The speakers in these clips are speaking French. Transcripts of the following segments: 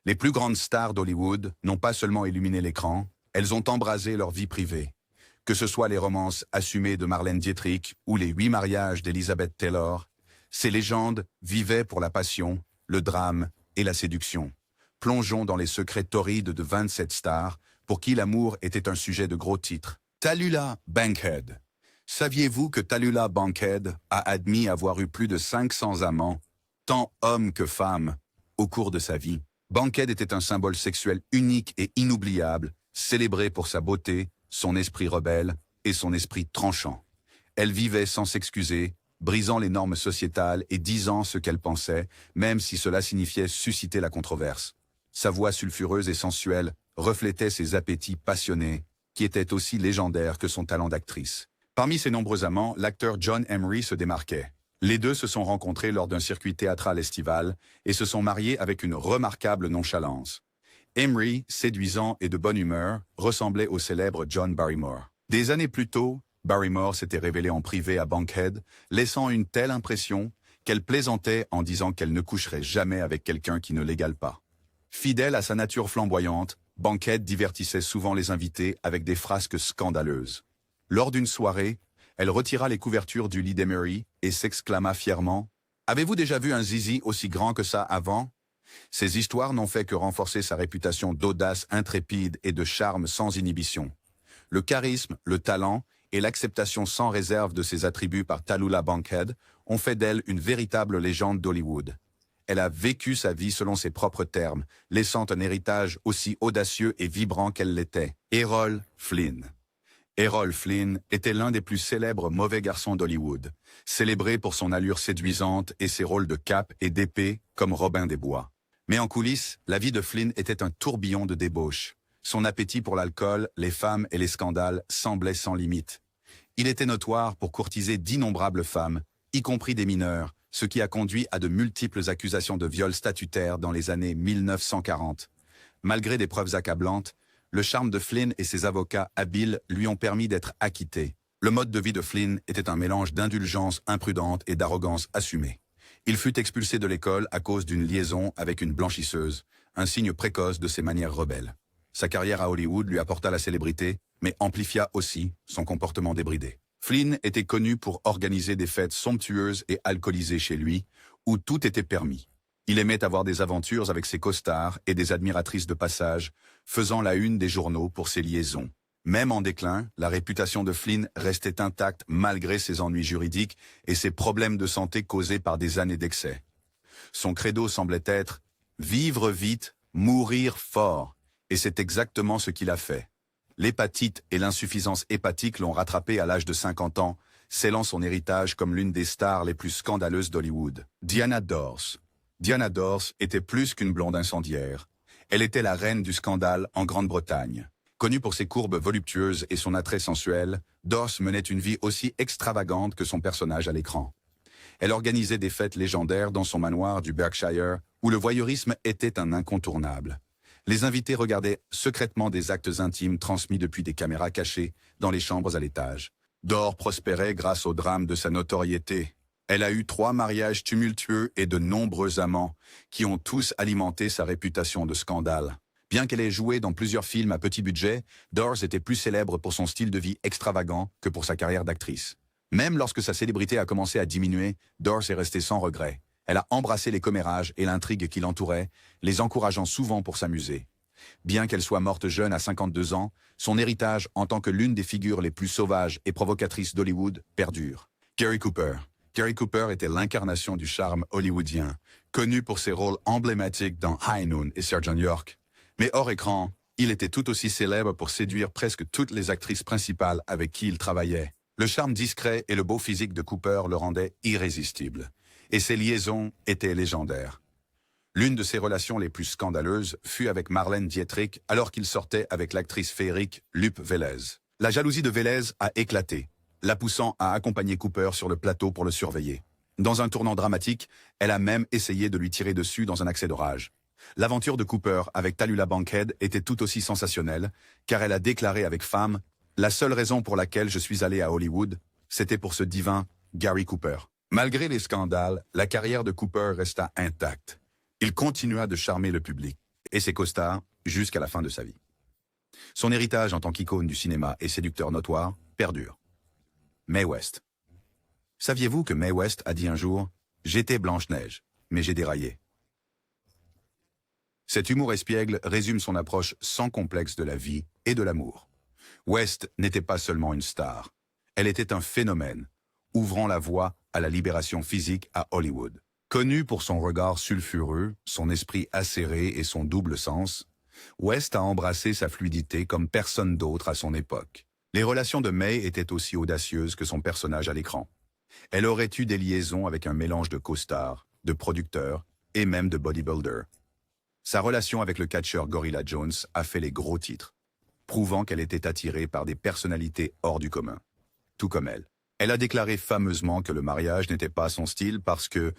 Les plus grandes stars d'Hollywood n'ont pas seulement illuminé l'écran, elles ont embrasé leur vie privée. Que ce soit les romances assumées de Marlène Dietrich ou les 8 mariages d'Elizabeth Taylor, ces légendes vivaient pour la passion, le drame et la séduction. Plongeons dans les secrets torrides de 27 stars pour qui l'amour était un sujet de gros titres. Tallulah Bankhead. Saviez-vous que Tallulah Bankhead a admis avoir eu plus de 500 amants, tant hommes que femmes, au cours de sa vie? Bankhead était un symbole sexuel unique et inoubliable, célébré pour sa beauté, son esprit rebelle et son esprit tranchant. Elle vivait sans s'excuser, brisant les normes sociétales et disant ce qu'elle pensait, même si cela signifiait susciter la controverse. Sa voix sulfureuse et sensuelle reflétait ses appétits passionnés, qui étaient aussi légendaires que son talent d'actrice. Parmi ses nombreux amants, l'acteur John Emery se démarquait. Les deux se sont rencontrés lors d'un circuit théâtral estival et se sont mariés avec une remarquable nonchalance. Emery, séduisant et de bonne humeur, ressemblait au célèbre John Barrymore. Des années plus tôt, Barrymore s'était révélé en privé à Bankhead, laissant une telle impression qu'elle plaisantait en disant qu'elle ne coucherait jamais avec quelqu'un qui ne l'égale pas. Fidèle à sa nature flamboyante, Bankhead divertissait souvent les invités avec des frasques scandaleuses. Lors d'une soirée, elle retira les couvertures du lit d'Emery et s'exclama fièrement « Avez-vous déjà vu un zizi aussi grand que ça avant ?» Ces histoires n'ont fait que renforcer sa réputation d'audace intrépide et de charme sans inhibition. Le charisme, le talent et l'acceptation sans réserve de ses attributs par Tallulah Bankhead ont fait d'elle une véritable légende d'Hollywood. Elle a vécu sa vie selon ses propres termes, laissant un héritage aussi audacieux et vibrant qu'elle l'était. Errol Flynn. Errol Flynn était l'un des plus célèbres mauvais garçons d'Hollywood, célébré pour son allure séduisante et ses rôles de cape et d'épée comme Robin des Bois. Mais en coulisses, la vie de Flynn était un tourbillon de débauche. Son appétit pour l'alcool, les femmes et les scandales semblait sans limite. Il était notoire pour courtiser d'innombrables femmes, y compris des mineurs, ce qui a conduit à de multiples accusations de viol statutaire dans les années 1940. Malgré des preuves accablantes, le charme de Flynn et ses avocats habiles lui ont permis d'être acquittés. Le mode de vie de Flynn était un mélange d'indulgence imprudente et d'arrogance assumée. Il fut expulsé de l'école à cause d'une liaison avec une blanchisseuse, un signe précoce de ses manières rebelles. Sa carrière à Hollywood lui apporta la célébrité, mais amplifia aussi son comportement débridé. Flynn était connu pour organiser des fêtes somptueuses et alcoolisées chez lui, où tout était permis. Il aimait avoir des aventures avec ses costards et des admiratrices de passage, faisant la une des journaux pour ses liaisons. Même en déclin, la réputation de Flynn restait intacte malgré ses ennuis juridiques et ses problèmes de santé causés par des années d'excès. Son credo semblait être « vivre vite, mourir fort », et c'est exactement ce qu'il a fait. L'hépatite et l'insuffisance hépatique l'ont rattrapé à l'âge de 50 ans, scellant son héritage comme l'une des stars les plus scandaleuses d'Hollywood. Diana Dors. Diana Dors était plus qu'une blonde incendiaire. Elle était la reine du scandale en Grande-Bretagne. Connue pour ses courbes voluptueuses et son attrait sensuel, Dors menait une vie aussi extravagante que son personnage à l'écran. Elle organisait des fêtes légendaires dans son manoir du Berkshire, où le voyeurisme était un incontournable. Les invités regardaient secrètement des actes intimes transmis depuis des caméras cachées dans les chambres à l'étage. Dors prospérait grâce au drame de sa notoriété. Elle a eu 3 mariages tumultueux et de nombreux amants, qui ont tous alimenté sa réputation de scandale. Bien qu'elle ait joué dans plusieurs films à petit budget, Dors était plus célèbre pour son style de vie extravagant que pour sa carrière d'actrice. Même lorsque sa célébrité a commencé à diminuer, Dors est restée sans regret. Elle a embrassé les commérages et l'intrigue qui l'entourait, les encourageant souvent pour s'amuser. Bien qu'elle soit morte jeune à 52 ans, son héritage en tant que l'une des figures les plus sauvages et provocatrices d'Hollywood perdure. Gary Cooper. Gary Cooper était l'incarnation du charme hollywoodien, connu pour ses rôles emblématiques dans High Noon et Sergent York. Mais hors écran, il était tout aussi célèbre pour séduire presque toutes les actrices principales avec qui il travaillait. Le charme discret et le beau physique de Cooper le rendaient irrésistible. Et ses liaisons étaient légendaires. L'une de ses relations les plus scandaleuses fut avec Marlène Dietrich alors qu'il sortait avec l'actrice féerique Lupe Vélez. La jalousie de Vélez a éclaté, la poussant à accompagner Cooper sur le plateau pour le surveiller. Dans un tournant dramatique, elle a même essayé de lui tirer dessus dans un accès de rage. L'aventure de Cooper avec Tallulah Bankhead était tout aussi sensationnelle, car elle a déclaré avec femme « La seule raison pour laquelle je suis allée à Hollywood, c'était pour ce divin Gary Cooper ». Malgré les scandales, la carrière de Cooper resta intacte. Il continua de charmer le public. et ses costards jusqu'à la fin de sa vie. Son héritage en tant qu'icône du cinéma et séducteur notoire perdure. Mae West. Saviez-vous que Mae West a dit un jour « J'étais Blanche-Neige, mais j'ai déraillé ». Cet humour espiègle résume son approche sans complexe de la vie et de l'amour. West n'était pas seulement une star, elle était un phénomène, ouvrant la voie à la libération physique à Hollywood. Connue pour son regard sulfureux, son esprit acéré et son double sens, West a embrassé sa fluidité comme personne d'autre à son époque. Les relations de Mae étaient aussi audacieuses que son personnage à l'écran. Elle aurait eu des liaisons avec un mélange de co-stars, de producteurs et même de bodybuilders. Sa relation avec le catcheur Gorilla Jones a fait les gros titres, prouvant qu'elle était attirée par des personnalités hors du commun. Tout comme elle. Elle a déclaré fameusement que le mariage n'était pas son style parce que,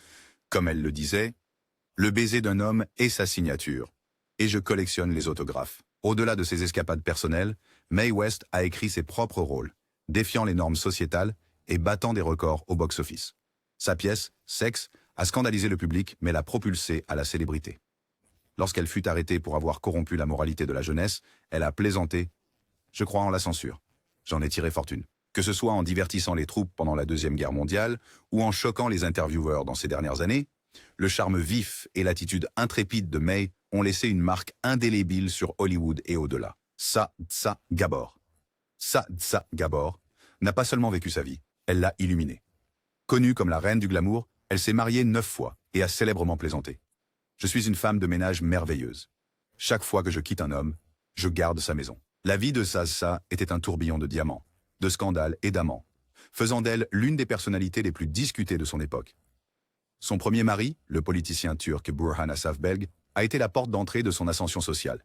comme elle le disait, « Le baiser d'un homme est sa signature, et je collectionne les autographes ». Au-delà de ses escapades personnelles, Mae West a écrit ses propres rôles, défiant les normes sociétales et battant des records au box-office. Sa pièce, Sex, a scandalisé le public mais l'a propulsée à la célébrité. Lorsqu'elle fut arrêtée pour avoir corrompu la moralité de la jeunesse, elle a plaisanté « Je crois en la censure. J'en ai tiré fortune ». Que ce soit en divertissant les troupes pendant la Deuxième Guerre mondiale ou en choquant les intervieweurs dans ces dernières années, le charme vif et l'attitude intrépide de Mae ont laissé une marque indélébile sur Hollywood et au-delà. Sacha Gabor. Sacha Gabor n'a pas seulement vécu sa vie, elle l'a illuminée. Connue comme la reine du glamour, elle s'est mariée 9 fois et a célèbrement plaisanté. Je suis une femme de ménage merveilleuse. Chaque fois que je quitte un homme, je garde sa maison. La vie de Sacha était un tourbillon de diamants, de scandales et d'amants, faisant d'elle l'une des personnalités les plus discutées de son époque. Son premier mari, le politicien turc Burhan Asafbelg, a été la porte d'entrée de son ascension sociale.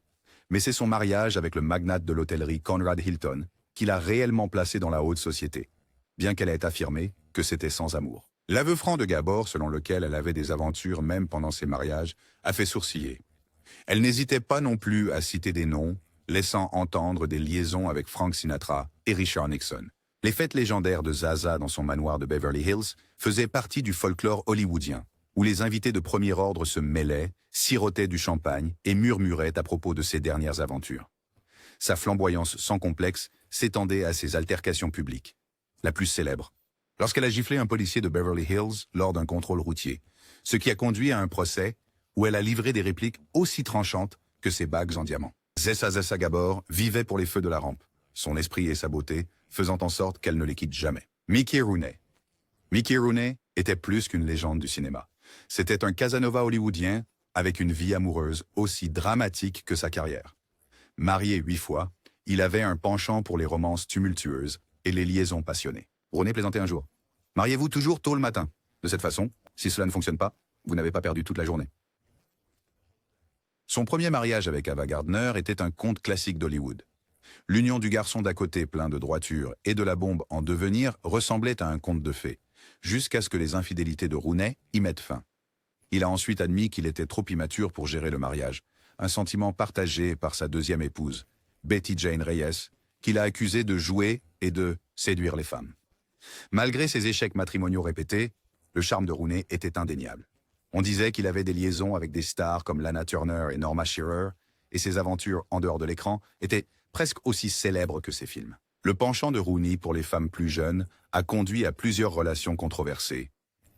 Mais c'est son mariage avec le magnate de l'hôtellerie Conrad Hilton qui l'a réellement placée dans la haute société, bien qu'elle ait affirmé que c'était sans amour. L'aveu franc de Gabor, selon lequel elle avait des aventures même pendant ses mariages, a fait sourciller. Elle n'hésitait pas non plus à citer des noms, laissant entendre des liaisons avec Frank Sinatra et Richard Nixon. Les fêtes légendaires de Zaza dans son manoir de Beverly Hills faisaient partie du folklore hollywoodien, où les invités de premier ordre se mêlaient, sirotaient du champagne et murmuraient à propos de ses dernières aventures. Sa flamboyance sans complexe s'étendait à ses altercations publiques. La plus célèbre, lorsqu'elle a giflé un policier de Beverly Hills lors d'un contrôle routier, ce qui a conduit à un procès où elle a livré des répliques aussi tranchantes que ses bagues en diamant. Sacha Gabor vivait pour les feux de la rampe, son esprit et sa beauté faisant en sorte qu'elle ne les quitte jamais. Mickey Rooney. Mickey Rooney était plus qu'une légende du cinéma. C'était un Casanova hollywoodien avec une vie amoureuse aussi dramatique que sa carrière. Marié 8 fois, il avait un penchant pour les romances tumultueuses et les liaisons passionnées. Rooney plaisantait un jour. « Mariez-vous toujours tôt le matin. De cette façon, si cela ne fonctionne pas, vous n'avez pas perdu toute la journée. » Son premier mariage avec Ava Gardner était un conte classique d'Hollywood. L'union du garçon d'à côté plein de droiture et de la bombe en devenir ressemblait à un conte de fées, jusqu'à ce que les infidélités de Rooney y mettent fin. Il a ensuite admis qu'il était trop immature pour gérer le mariage, un sentiment partagé par sa deuxième épouse, Betty Jane Reyes, qu'il a accusée de jouer et de séduire les femmes. Malgré ses échecs matrimoniaux répétés, le charme de Rooney était indéniable. On disait qu'il avait des liaisons avec des stars comme Lana Turner et Norma Shearer, et ses aventures en dehors de l'écran étaient presque aussi célèbres que ses films. Le penchant de Rooney pour les femmes plus jeunes a conduit à plusieurs relations controversées,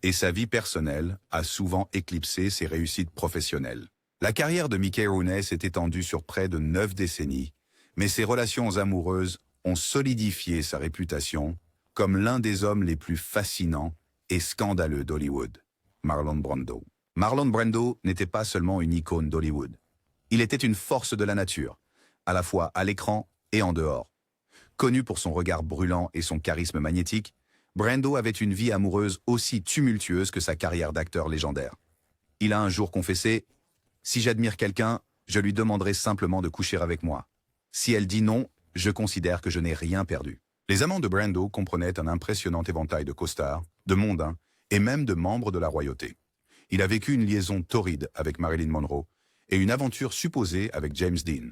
et sa vie personnelle a souvent éclipsé ses réussites professionnelles. La carrière de Mickey Rooney s'est étendue sur près de 9 décennies, mais ses relations amoureuses ont solidifié sa réputation comme l'un des hommes les plus fascinants et scandaleux d'Hollywood. Marlon Brando. Marlon Brando n'était pas seulement une icône d'Hollywood. Il était une force de la nature, à la fois à l'écran et en dehors. Connu pour son regard brûlant et son charisme magnétique, Brando avait une vie amoureuse aussi tumultueuse que sa carrière d'acteur légendaire. Il a un jour confessé « Si j'admire quelqu'un, je lui demanderai simplement de coucher avec moi. Si elle dit non, je considère que je n'ai rien perdu. » Les amants de Brando comprenaient un impressionnant éventail de costards, de mondains et même de membres de la royauté. Il a vécu une liaison torride avec Marilyn Monroe et une aventure supposée avec James Dean,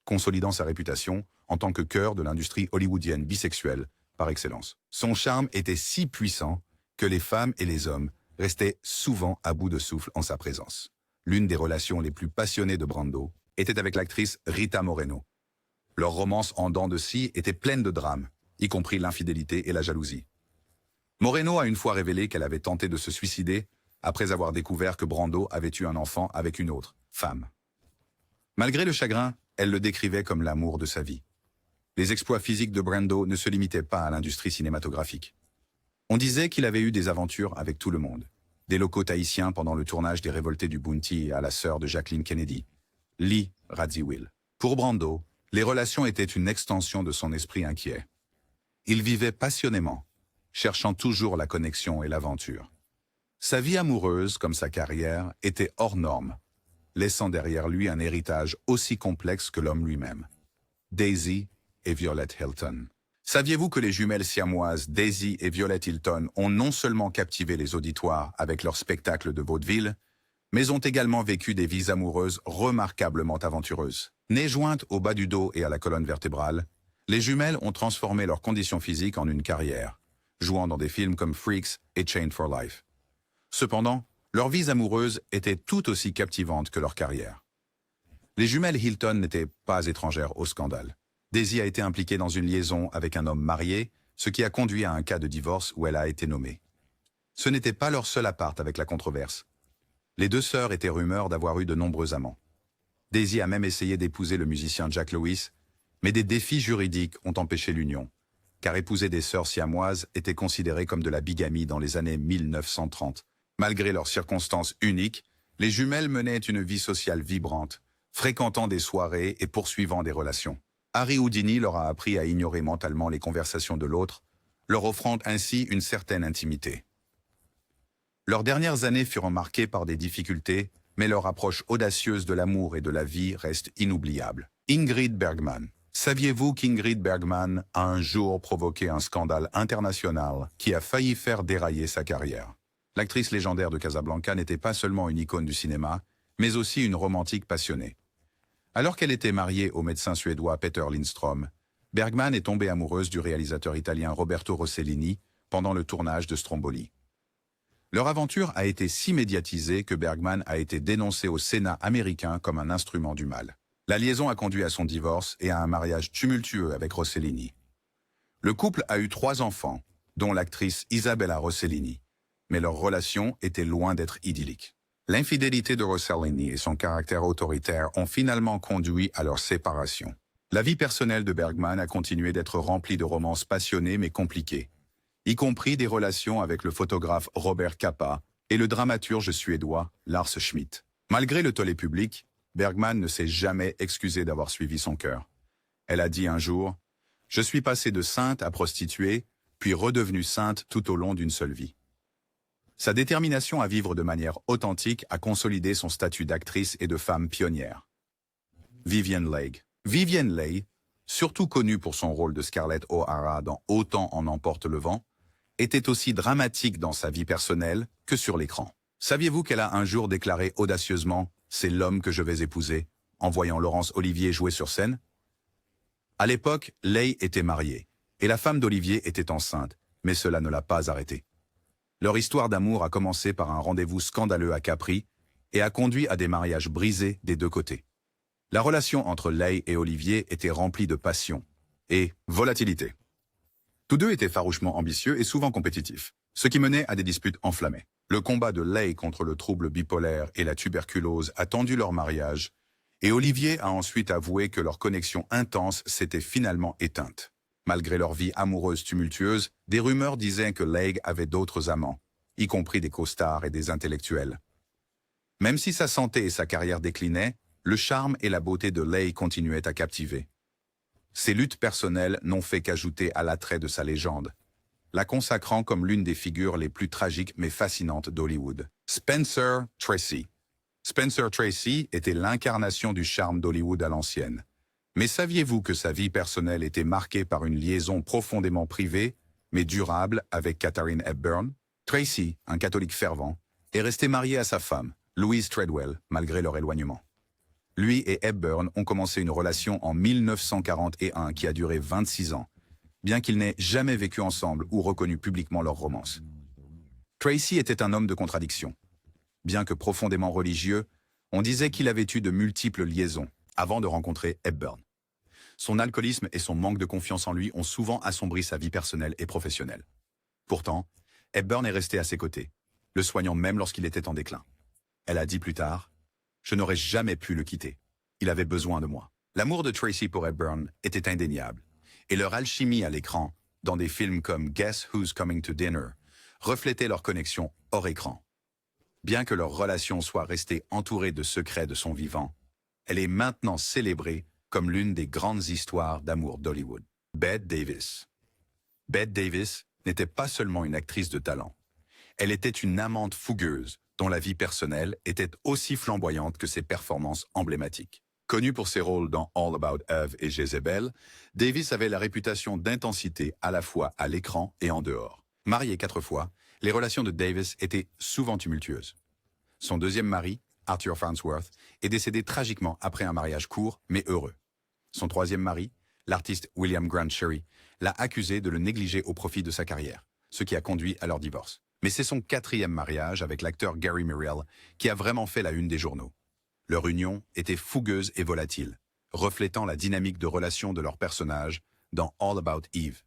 consolidant sa réputation en tant que cœur de l'industrie hollywoodienne bisexuelle par excellence. Son charme était si puissant que les femmes et les hommes restaient souvent à bout de souffle en sa présence. L'une des relations les plus passionnées de Brando était avec l'actrice Rita Moreno. Leur romance en dents de scie était pleine de drames, y compris l'infidélité et la jalousie. Moreno a une fois révélé qu'elle avait tenté de se suicider après avoir découvert que Brando avait eu un enfant avec une autre femme. Malgré le chagrin, elle le décrivait comme l'amour de sa vie. Les exploits physiques de Brando ne se limitaient pas à l'industrie cinématographique. On disait qu'il avait eu des aventures avec tout le monde. Des locaux tahitiens pendant le tournage des Révoltés du Bounty à la sœur de Jacqueline Kennedy, Lee Radziwill. Pour Brando, les relations étaient une extension de son esprit inquiet. Il vivait passionnément, cherchant toujours la connexion et l'aventure. Sa vie amoureuse, comme sa carrière, était hors norme, laissant derrière lui un héritage aussi complexe que l'homme lui-même. Daisy et Violette Hilton. Saviez-vous que les jumelles siamoises Daisy et Violette Hilton ont non seulement captivé les auditoires avec leur spectacle de vaudeville, mais ont également vécu des vies amoureuses remarquablement aventureuses. Nées jointes au bas du dos et à la colonne vertébrale, les jumelles ont transformé leur condition physique en une carrière, jouant dans des films comme Freaks et Chained for Life. Cependant, leurs vies amoureuses étaient tout aussi captivantes que leur carrière. Les jumelles Hilton n'étaient pas étrangères au scandale. Daisy a été impliquée dans une liaison avec un homme marié, ce qui a conduit à un cas de divorce où elle a été nommée. Ce n'était pas leur seul appart avec la controverse. Les deux sœurs étaient rumeurs d'avoir eu de nombreux amants. Daisy a même essayé d'épouser le musicien Jack Lewis, mais des défis juridiques ont empêché l'union, car épouser des sœurs siamoises était considéré comme de la bigamie dans les années 1930. Malgré leurs circonstances uniques, les jumelles menaient une vie sociale vibrante, fréquentant des soirées et poursuivant des relations. Harry Houdini leur a appris à ignorer mentalement les conversations de l'autre, leur offrant ainsi une certaine intimité. Leurs dernières années furent marquées par des difficultés, mais leur approche audacieuse de l'amour et de la vie reste inoubliable. Ingrid Bergman. Saviez-vous qu'Ingrid Bergman a un jour provoqué un scandale international qui a failli faire dérailler sa carrière? L'actrice légendaire de Casablanca n'était pas seulement une icône du cinéma, mais aussi une romantique passionnée. Alors qu'elle était mariée au médecin suédois Peter Lindström, Bergman est tombée amoureuse du réalisateur italien Roberto Rossellini pendant le tournage de Stromboli. Leur aventure a été si médiatisée que Bergman a été dénoncé au Sénat américain comme un instrument du mal. La liaison a conduit à son divorce et à un mariage tumultueux avec Rossellini. Le couple a eu 3 enfants, dont l'actrice Isabella Rossellini, mais leur relation était loin d'être idyllique. L'infidélité de Rossellini et son caractère autoritaire ont finalement conduit à leur séparation. La vie personnelle de Bergman a continué d'être remplie de romances passionnées mais compliquées, y compris des relations avec le photographe Robert Capa et le dramaturge suédois Lars Schmidt. Malgré le tollé public, Bergman ne s'est jamais excusé d'avoir suivi son cœur. Elle a dit un jour « Je suis passée de sainte à prostituée, puis redevenue sainte tout au long d'une seule vie ». Sa détermination à vivre de manière authentique a consolidé son statut d'actrice et de femme pionnière. Vivien Leigh. Vivien Leigh, surtout connue pour son rôle de Scarlett O'Hara dans Autant en emporte le vent, était aussi dramatique dans sa vie personnelle que sur l'écran. Saviez-vous qu'elle a un jour déclaré audacieusement « C'est l'homme que je vais épouser » en voyant Laurence Olivier jouer sur scène? À l'époque, Leigh était mariée, et la femme d'Olivier était enceinte, mais cela ne l'a pas arrêtée. Leur histoire d'amour a commencé par un rendez-vous scandaleux à Capri et a conduit à des mariages brisés des deux côtés. La relation entre Leigh et Olivier était remplie de passion et volatilité. Tous deux étaient farouchement ambitieux et souvent compétitifs, ce qui menait à des disputes enflammées. Le combat de Leigh contre le trouble bipolaire et la tuberculose a tendu leur mariage, et Olivier a ensuite avoué que leur connexion intense s'était finalement éteinte. Malgré leur vie amoureuse tumultueuse, des rumeurs disaient que Leigh avait d'autres amants, y compris des costards et des intellectuels. Même si sa santé et sa carrière déclinaient, le charme et la beauté de Leigh continuaient à captiver. Ses luttes personnelles n'ont fait qu'ajouter à l'attrait de sa légende, la consacrant comme l'une des figures les plus tragiques mais fascinantes d'Hollywood. Spencer Tracy. Spencer Tracy était l'incarnation du charme d'Hollywood à l'ancienne. Mais saviez-vous que sa vie personnelle était marquée par une liaison profondément privée, mais durable, avec Katharine Hepburn? Tracy, un catholique fervent, est resté marié à sa femme, Louise Treadwell, malgré leur éloignement. Lui et Hepburn ont commencé une relation en 1941 qui a duré 26 ans, bien qu'ils n'aient jamais vécu ensemble ou reconnu publiquement leur romance. Tracy était un homme de contradiction. Bien que profondément religieux, on disait qu'il avait eu de multiples liaisons, avant de rencontrer Hepburn. Son alcoolisme et son manque de confiance en lui ont souvent assombri sa vie personnelle et professionnelle. Pourtant, Hepburn est resté à ses côtés, le soignant même lorsqu'il était en déclin. Elle a dit plus tard, « Je n'aurais jamais pu le quitter. Il avait besoin de moi. » L'amour de Tracy pour Hepburn était indéniable, et leur alchimie à l'écran, dans des films comme Guess Who's Coming to Dinner, reflétait leur connexion hors écran. Bien que leur relation soit restée entourée de secrets de son vivant, elle est maintenant célébrée comme l'une des grandes histoires d'amour d'Hollywood. Bette Davis. Bette Davis n'était pas seulement une actrice de talent. Elle était une amante fougueuse, dont la vie personnelle était aussi flamboyante que ses performances emblématiques. Connue pour ses rôles dans All About Eve et Jezebel, Davis avait la réputation d'intensité à la fois à l'écran et en dehors. Mariée 4 fois, les relations de Davis étaient souvent tumultueuses. Son deuxième mari, Arthur Farnsworth, est décédé tragiquement après un mariage court mais heureux. Son troisième mari, l'artiste William Grant Sherry, l'a accusé de le négliger au profit de sa carrière, ce qui a conduit à leur divorce. Mais c'est son quatrième mariage avec l'acteur Gary Muriel qui a vraiment fait la une des journaux. Leur union était fougueuse et volatile, reflétant la dynamique de relation de leurs personnages dans All About Eve.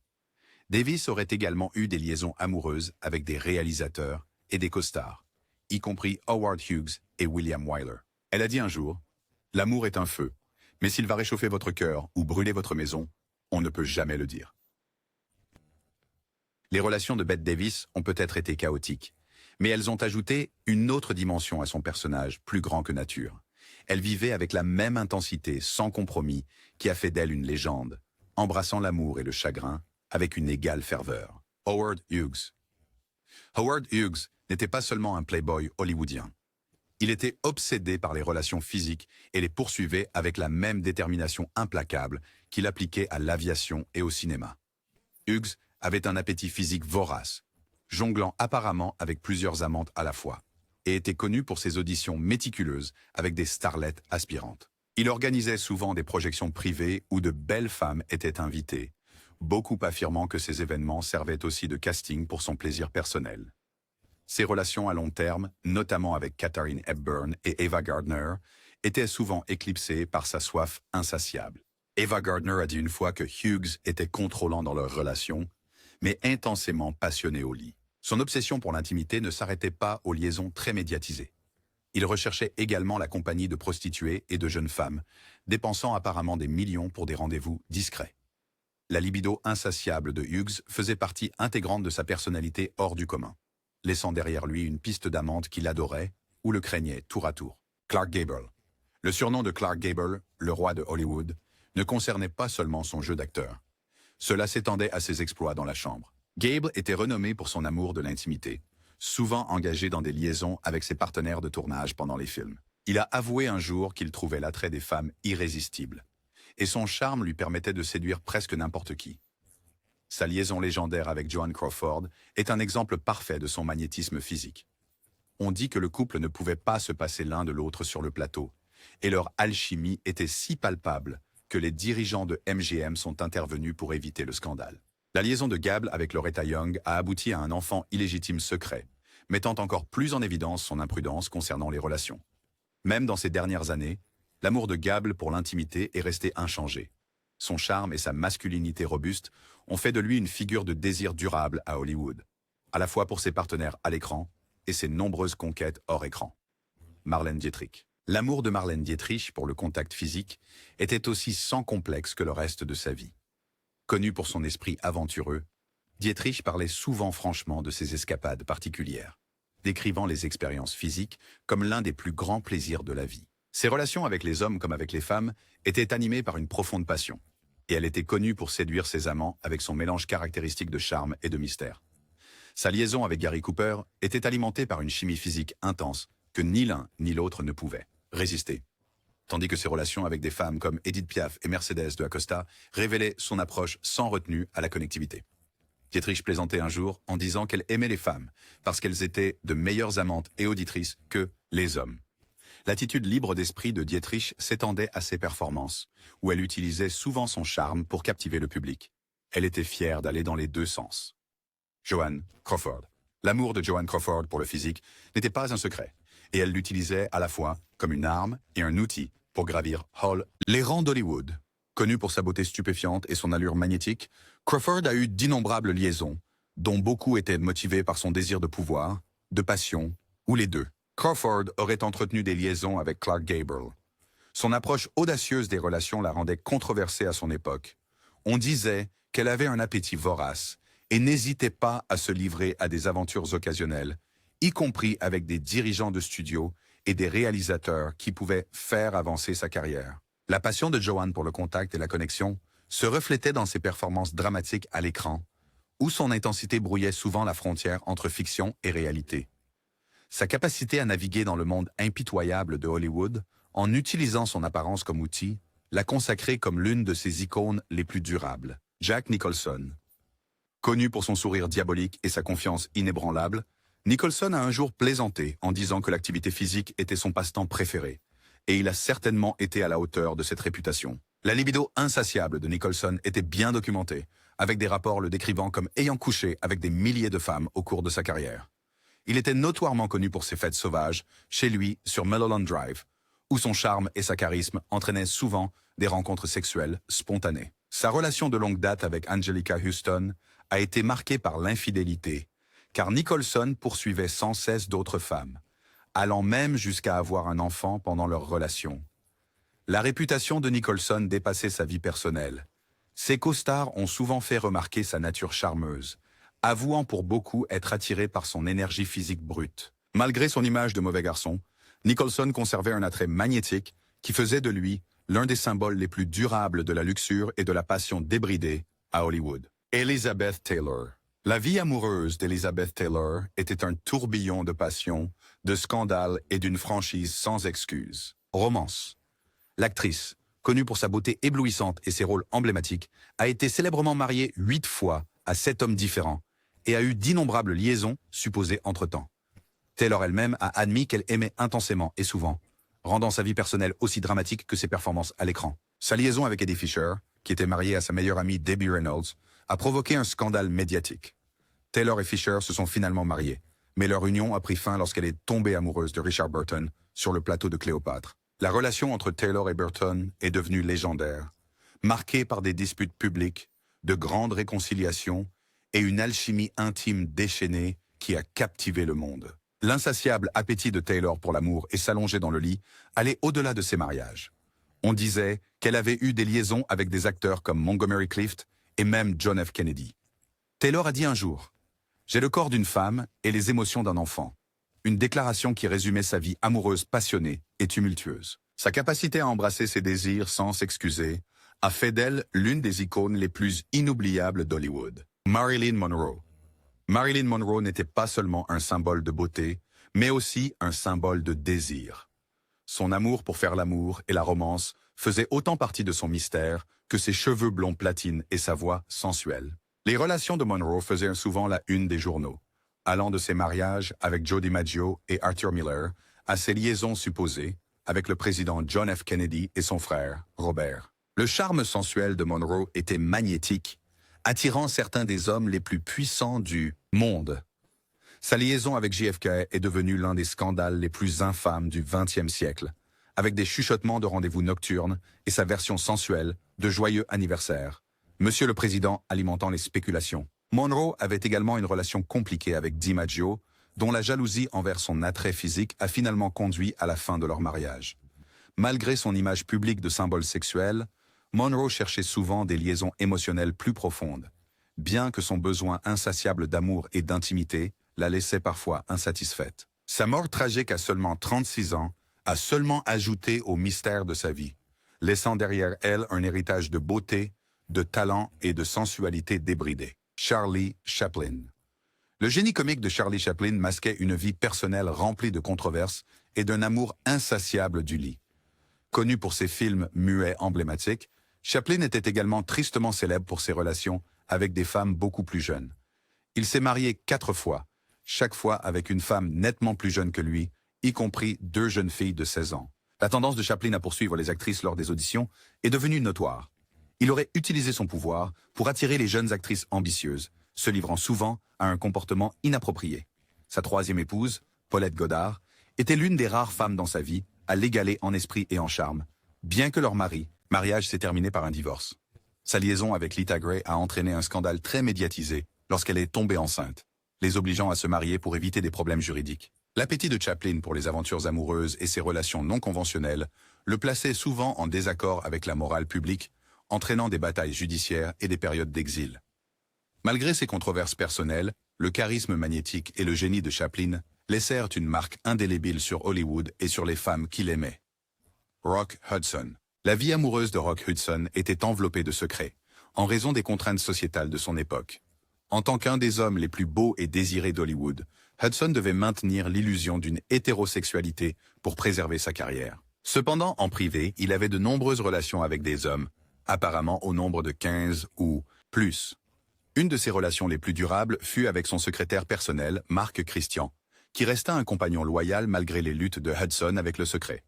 Davis aurait également eu des liaisons amoureuses avec des réalisateurs et des co-stars, y compris Howard Hughes et William Wyler. Elle a dit un jour, « L'amour est un feu, mais s'il va réchauffer votre cœur ou brûler votre maison, on ne peut jamais le dire. » Les relations de Bette Davis ont peut-être été chaotiques, mais elles ont ajouté une autre dimension à son personnage, plus grand que nature. Elle vivait avec la même intensité, sans compromis, qui a fait d'elle une légende, embrassant l'amour et le chagrin avec une égale ferveur. Howard Hughes. Howard Hughes n'était pas seulement un playboy hollywoodien. Il était obsédé par les relations physiques et les poursuivait avec la même détermination implacable qu'il appliquait à l'aviation et au cinéma. Hughes avait un appétit physique vorace, jonglant apparemment avec plusieurs amantes à la fois, et était connu pour ses auditions méticuleuses avec des starlettes aspirantes. Il organisait souvent des projections privées où de belles femmes étaient invitées, beaucoup affirmant que ces événements servaient aussi de casting pour son plaisir personnel. Ses relations à long terme, notamment avec Katharine Hepburn et Ava Gardner, étaient souvent éclipsées par sa soif insatiable. Ava Gardner a dit une fois que Hughes était contrôlant dans leur relation, mais intensément passionné au lit. Son obsession pour l'intimité ne s'arrêtait pas aux liaisons très médiatisées. Il recherchait également la compagnie de prostituées et de jeunes femmes, dépensant apparemment des millions pour des rendez-vous discrets. La libido insatiable de Hughes faisait partie intégrante de sa personnalité hors du commun, laissant derrière lui une piste d'amante qu'il adorait ou le craignait tour à tour. Clark Gable. Le surnom de Clark Gable, le roi de Hollywood, ne concernait pas seulement son jeu d'acteur. Cela s'étendait à ses exploits dans la chambre. Gable était renommé pour son amour de l'intimité, souvent engagé dans des liaisons avec ses partenaires de tournage pendant les films. Il a avoué un jour qu'il trouvait l'attrait des femmes irrésistible, et son charme lui permettait de séduire presque n'importe qui. Sa liaison légendaire avec Joan Crawford est un exemple parfait de son magnétisme physique. On dit que le couple ne pouvait pas se passer l'un de l'autre sur le plateau, et leur alchimie était si palpable que les dirigeants de MGM sont intervenus pour éviter le scandale. La liaison de Gable avec Loretta Young a abouti à un enfant illégitime secret, mettant encore plus en évidence son imprudence concernant les relations. Même dans ces dernières années, l'amour de Gable pour l'intimité est resté inchangé. Son charme et sa masculinité robuste ont fait de lui une figure de désir durable à Hollywood, à la fois pour ses partenaires à l'écran et ses nombreuses conquêtes hors écran. Marlène Dietrich. L'amour de Marlène Dietrich pour le contact physique était aussi sans complexe que le reste de sa vie. Connu pour son esprit aventureux, Dietrich parlait souvent franchement de ses escapades particulières, décrivant les expériences physiques comme l'un des plus grands plaisirs de la vie. Ses relations avec les hommes comme avec les femmes étaient animées par une profonde passion, et elle était connue pour séduire ses amants avec son mélange caractéristique de charme et de mystère. Sa liaison avec Gary Cooper était alimentée par une chimie physique intense que ni l'un ni l'autre ne pouvaient résister. Tandis que ses relations avec des femmes comme Edith Piaf et Mercedes de Acosta révélaient son approche sans retenue à la connectivité. Dietrich plaisantait un jour en disant qu'elle aimait les femmes parce qu'elles étaient de meilleures amantes et auditrices que les hommes. L'attitude libre d'esprit de Dietrich s'étendait à ses performances, où elle utilisait souvent son charme pour captiver le public. Elle était fière d'aller dans les deux sens. Joan Crawford. L'amour de Joan Crawford pour le physique n'était pas un secret, et elle l'utilisait à la fois comme une arme et un outil pour gravir Hall. Les rangs d'Hollywood. Connu pour sa beauté stupéfiante et son allure magnétique, Crawford a eu d'innombrables liaisons, dont beaucoup étaient motivées par son désir de pouvoir, de passion, ou les deux. Crawford aurait entretenu des liaisons avec Clark Gable. Son approche audacieuse des relations la rendait controversée à son époque. On disait qu'elle avait un appétit vorace et n'hésitait pas à se livrer à des aventures occasionnelles, y compris avec des dirigeants de studio et des réalisateurs qui pouvaient faire avancer sa carrière. La passion de Joanne pour le contact et la connexion se reflétait dans ses performances dramatiques à l'écran, où son intensité brouillait souvent la frontière entre fiction et réalité. Sa capacité à naviguer dans le monde impitoyable de Hollywood, en utilisant son apparence comme outil, l'a consacrée comme l'une de ses icônes les plus durables. Jack Nicholson. Connu pour son sourire diabolique et sa confiance inébranlable, Nicholson a un jour plaisanté en disant que l'activité physique était son passe-temps préféré, et il a certainement été à la hauteur de cette réputation. La libido insatiable de Nicholson était bien documentée, avec des rapports le décrivant comme ayant couché avec des milliers de femmes au cours de sa carrière. Il était notoirement connu pour ses fêtes sauvages, chez lui sur Mulholland Drive, où son charme et sa charisme entraînaient souvent des rencontres sexuelles spontanées. Sa relation de longue date avec Anjelica Huston a été marquée par l'infidélité, car Nicholson poursuivait sans cesse d'autres femmes, allant même jusqu'à avoir un enfant pendant leur relation. La réputation de Nicholson dépassait sa vie personnelle. Ses costars ont souvent fait remarquer sa nature charmeuse, avouant pour beaucoup être attiré par son énergie physique brute. Malgré son image de mauvais garçon, Nicholson conservait un attrait magnétique qui faisait de lui l'un des symboles les plus durables de la luxure et de la passion débridée à Hollywood. Elizabeth Taylor. La vie amoureuse d'Elizabeth Taylor était un tourbillon de passion, de scandales et d'une franchise sans excuse. Romance. L'actrice, connue pour sa beauté éblouissante et ses rôles emblématiques, a été célèbrement mariée 8 fois à 7 hommes différents et a eu d'innombrables liaisons supposées entre-temps. Taylor elle-même a admis qu'elle aimait intensément et souvent, rendant sa vie personnelle aussi dramatique que ses performances à l'écran. Sa liaison avec Eddie Fisher, qui était marié à sa meilleure amie Debbie Reynolds, a provoqué un scandale médiatique. Taylor et Fisher se sont finalement mariés, mais leur union a pris fin lorsqu'elle est tombée amoureuse de Richard Burton sur le plateau de Cléopâtre. La relation entre Taylor et Burton est devenue légendaire, marquée par des disputes publiques, de grandes réconciliations et une alchimie intime déchaînée qui a captivé le monde. L'insatiable appétit de Taylor pour l'amour et s'allonger dans le lit allait au-delà de ses mariages. On disait qu'elle avait eu des liaisons avec des acteurs comme Montgomery Clift et même John F. Kennedy. Taylor a dit un jour « J'ai le corps d'une femme et les émotions d'un enfant », une déclaration qui résumait sa vie amoureuse passionnée et tumultueuse. Sa capacité à embrasser ses désirs sans s'excuser a fait d'elle l'une des icônes les plus inoubliables d'Hollywood. Marilyn Monroe. Marilyn Monroe n'était pas seulement un symbole de beauté, mais aussi un symbole de désir. Son amour pour faire l'amour et la romance faisaient autant partie de son mystère que ses cheveux blonds platine et sa voix sensuelle. Les relations de Monroe faisaient souvent la une des journaux, allant de ses mariages avec Joe DiMaggio et Arthur Miller à ses liaisons supposées avec le président John F. Kennedy et son frère, Robert. Le charme sensuel de Monroe était magnétique, attirant certains des hommes les plus puissants du monde. Sa liaison avec JFK est devenue l'un des scandales les plus infâmes du XXe siècle, avec des chuchotements de rendez-vous nocturnes et sa version sensuelle de joyeux anniversaire. Monsieur le Président alimentant les spéculations. Monroe avait également une relation compliquée avec DiMaggio, dont la jalousie envers son attrait physique a finalement conduit à la fin de leur mariage. Malgré son image publique de symbole sexuel, Monroe cherchait souvent des liaisons émotionnelles plus profondes, bien que son besoin insatiable d'amour et d'intimité la laissait parfois insatisfaite. Sa mort tragique à seulement 36 ans a seulement ajouté au mystère de sa vie, laissant derrière elle un héritage de beauté, de talent et de sensualité débridée. Charlie Chaplin. Le génie comique de Charlie Chaplin masquait une vie personnelle remplie de controverses et d'un amour insatiable du lit. Connu pour ses films muets emblématiques, Chaplin était également tristement célèbre pour ses relations avec des femmes beaucoup plus jeunes. Il s'est marié 4 fois, chaque fois avec une femme nettement plus jeune que lui, y compris 2 jeunes filles de 16 ans. La tendance de Chaplin à poursuivre les actrices lors des auditions est devenue notoire. Il aurait utilisé son pouvoir pour attirer les jeunes actrices ambitieuses, se livrant souvent à un comportement inapproprié. Sa 3e épouse, Paulette Goddard, était l'une des rares femmes dans sa vie à l'égaler en esprit et en charme, Bien que leur mariage s'est terminé par un divorce. Sa liaison avec Lita Grey a entraîné un scandale très médiatisé lorsqu'elle est tombée enceinte, les obligeant à se marier pour éviter des problèmes juridiques. L'appétit de Chaplin pour les aventures amoureuses et ses relations non conventionnelles le plaçait souvent en désaccord avec la morale publique, entraînant des batailles judiciaires et des périodes d'exil. Malgré ses controverses personnelles, le charisme magnétique et le génie de Chaplin laissèrent une marque indélébile sur Hollywood et sur les femmes qu'il aimait. Rock Hudson. La vie amoureuse de Rock Hudson était enveloppée de secrets, en raison des contraintes sociétales de son époque. En tant qu'un des hommes les plus beaux et désirés d'Hollywood, Hudson devait maintenir l'illusion d'une hétérosexualité pour préserver sa carrière. Cependant, en privé, il avait de nombreuses relations avec des hommes, apparemment au nombre de 15 ou plus. Une de ses relations les plus durables fut avec son secrétaire personnel, Mark Christian, qui resta un compagnon loyal malgré les luttes de Hudson avec le secret.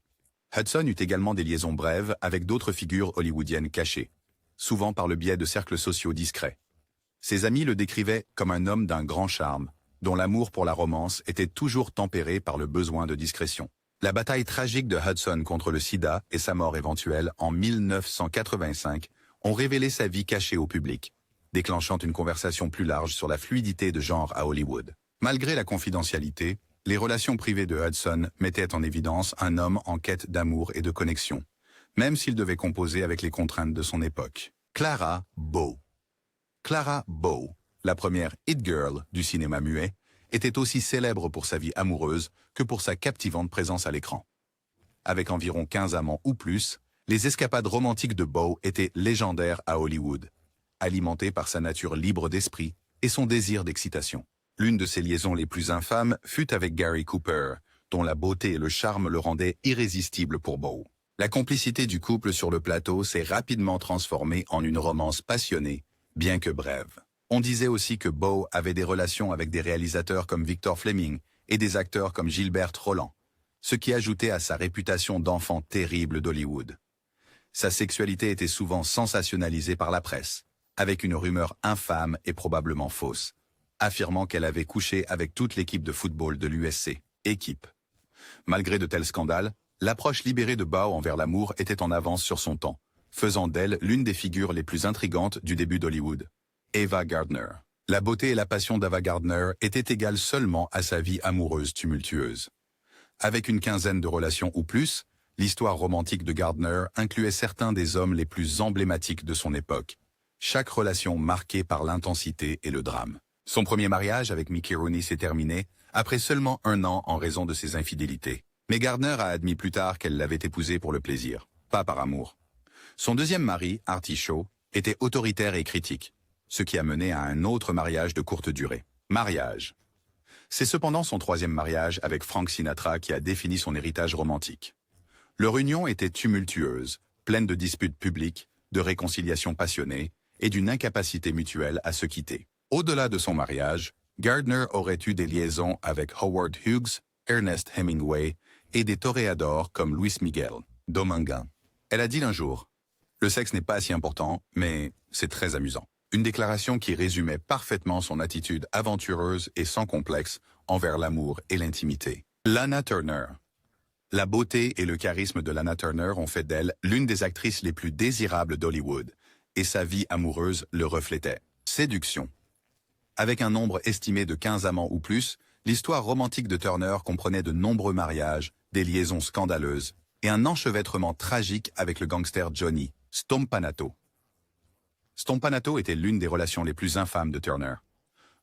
Hudson eut également des liaisons brèves avec d'autres figures hollywoodiennes cachées, souvent par le biais de cercles sociaux discrets. Ses amis le décrivaient comme un homme d'un grand charme, dont l'amour pour la romance était toujours tempéré par le besoin de discrétion. La bataille tragique de Hudson contre le sida et sa mort éventuelle en 1985 ont révélé sa vie cachée au public, déclenchant une conversation plus large sur la fluidité de genre à Hollywood. Malgré la confidentialité, les relations privées de Hudson mettaient en évidence un homme en quête d'amour et de connexion, même s'il devait composer avec les contraintes de son époque. Clara Bow. Clara Bow, la première hit girl du cinéma muet, était aussi célèbre pour sa vie amoureuse que pour sa captivante présence à l'écran. Avec environ 15 amants ou plus, les escapades romantiques de Bow étaient légendaires à Hollywood, alimentées par sa nature libre d'esprit et son désir d'excitation. L'une de ses liaisons les plus infâmes fut avec Gary Cooper, dont la beauté et le charme le rendaient irrésistible pour Bow. La complicité du couple sur le plateau s'est rapidement transformée en une romance passionnée, bien que brève. On disait aussi que Bow avait des relations avec des réalisateurs comme Victor Fleming et des acteurs comme Gilbert Roland, ce qui ajoutait à sa réputation d'enfant terrible d'Hollywood. Sa sexualité était souvent sensationnalisée par la presse, avec une rumeur infâme et probablement fausse, affirmant qu'elle avait couché avec toute l'équipe de football de l'USC, équipe. Malgré de tels scandales, l'approche libérée de Bow envers l'amour était en avance sur son temps, faisant d'elle l'une des figures les plus intrigantes du début d'Hollywood. Ava Gardner. La beauté et la passion d'Ava Gardner étaient égales seulement à sa vie amoureuse tumultueuse. Avec une quinzaine de relations ou plus, l'histoire romantique de Gardner incluait certains des hommes les plus emblématiques de son époque, chaque relation marquée par l'intensité et le drame. Son premier mariage avec Mickey Rooney s'est terminé après seulement 1 an en raison de ses infidélités. Mais Gardner a admis plus tard qu'elle l'avait épousé pour le plaisir, pas par amour. Son deuxième mari, Artie Shaw, était autoritaire et critique, ce qui a mené à un autre mariage de courte durée. Mariage. C'est cependant son troisième mariage avec Frank Sinatra qui a défini son héritage romantique. Leur union était tumultueuse, pleine de disputes publiques, de réconciliations passionnées et d'une incapacité mutuelle à se quitter. Au-delà de son mariage, Gardner aurait eu des liaisons avec Howard Hughes, Ernest Hemingway et des toréadors comme Luis Miguel Dominguez. Elle a dit un jour, « Le sexe n'est pas si important, mais c'est très amusant. » Une déclaration qui résumait parfaitement son attitude aventureuse et sans complexe envers l'amour et l'intimité. Lana Turner. La beauté et le charisme de Lana Turner ont fait d'elle l'une des actrices les plus désirables d'Hollywood, et sa vie amoureuse le reflétait. Séduction. Avec un nombre estimé de 15 amants ou plus, l'histoire romantique de Turner comprenait de nombreux mariages, des liaisons scandaleuses et un enchevêtrement tragique avec le gangster Johnny Stompanato. Stompanato était l'une des relations les plus infâmes de Turner.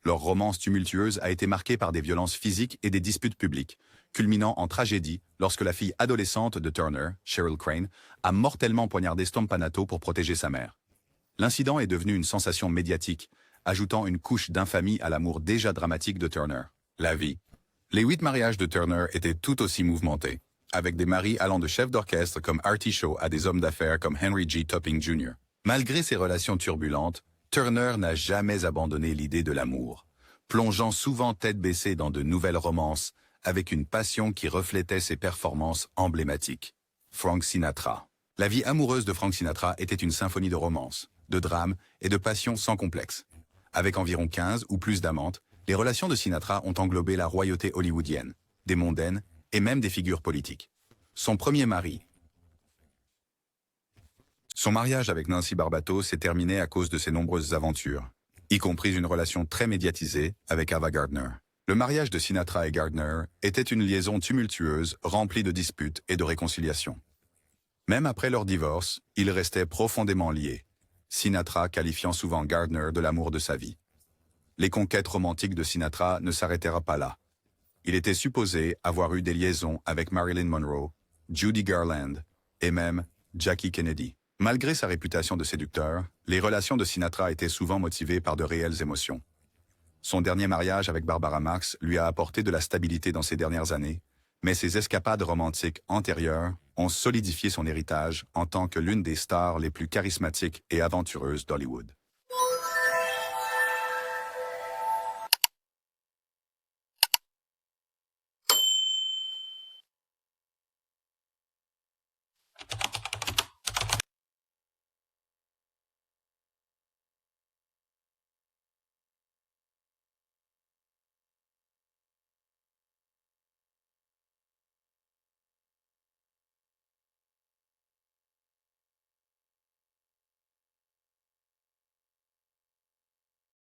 Leur romance tumultueuse a été marquée par des violences physiques et des disputes publiques, culminant en tragédie lorsque la fille adolescente de Turner, Cheryl Crane, a mortellement poignardé Stompanato pour protéger sa mère. L'incident est devenu une sensation médiatique, ajoutant une couche d'infamie à l'amour déjà dramatique de Turner. La vie. Les 8 mariages de Turner étaient tout aussi mouvementés, avec des maris allant de chefs d'orchestre comme Artie Shaw à des hommes d'affaires comme Henry G. Topping Jr. Malgré ces relations turbulentes, Turner n'a jamais abandonné l'idée de l'amour, plongeant souvent tête baissée dans de nouvelles romances, avec une passion qui reflétait ses performances emblématiques. Frank Sinatra. La vie amoureuse de Frank Sinatra était une symphonie de romance, de drame et de passion sans complexe. Avec environ 15 ou plus d'amantes, les relations de Sinatra ont englobé la royauté hollywoodienne, des mondaines et même des figures politiques. Son premier mari, Son mariage avec Nancy Barbato s'est terminé à cause de ses nombreuses aventures, y compris une relation très médiatisée avec Ava Gardner. Le mariage de Sinatra et Gardner était une liaison tumultueuse, remplie de disputes et de réconciliations. Même après leur divorce, ils restaient profondément liés, Sinatra qualifiant souvent Gardner de l'amour de sa vie. Les conquêtes romantiques de Sinatra ne s'arrêtèrent pas là. Il était supposé avoir eu des liaisons avec Marilyn Monroe, Judy Garland et même Jackie Kennedy. Malgré sa réputation de séducteur, les relations de Sinatra étaient souvent motivées par de réelles émotions. Son dernier mariage avec Barbara Marx lui a apporté de la stabilité dans ces dernières années, mais ses escapades romantiques antérieures ont solidifié son héritage en tant que l'une des stars les plus charismatiques et aventureuses d'Hollywood.